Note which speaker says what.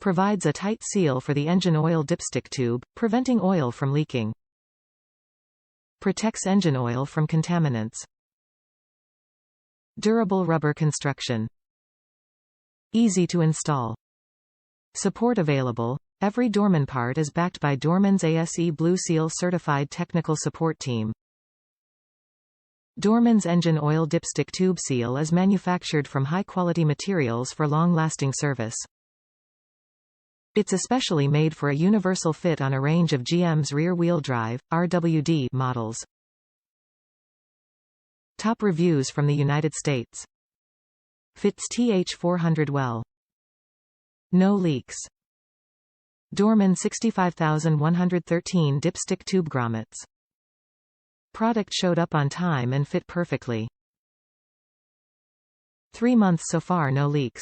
Speaker 1: Provides a tight seal for the engine oil dipstick tube, preventing oil from leaking. Protects engine oil from contaminants. Durable rubber construction. Easy to install. Support available. Every Dorman part is backed by Dorman's ASE Blue Seal certified technical support team. Dorman's engine oil dipstick tube seal is manufactured from high-quality materials for long-lasting service. It's especially made for a universal fit on a range of GM's rear-wheel drive, RWD, models. Top reviews from the United States. Fits TH400 well. No leaks. Dorman 65113 dipstick tube grommets. Product showed up on time and fit perfectly. 3 months so far, no leaks.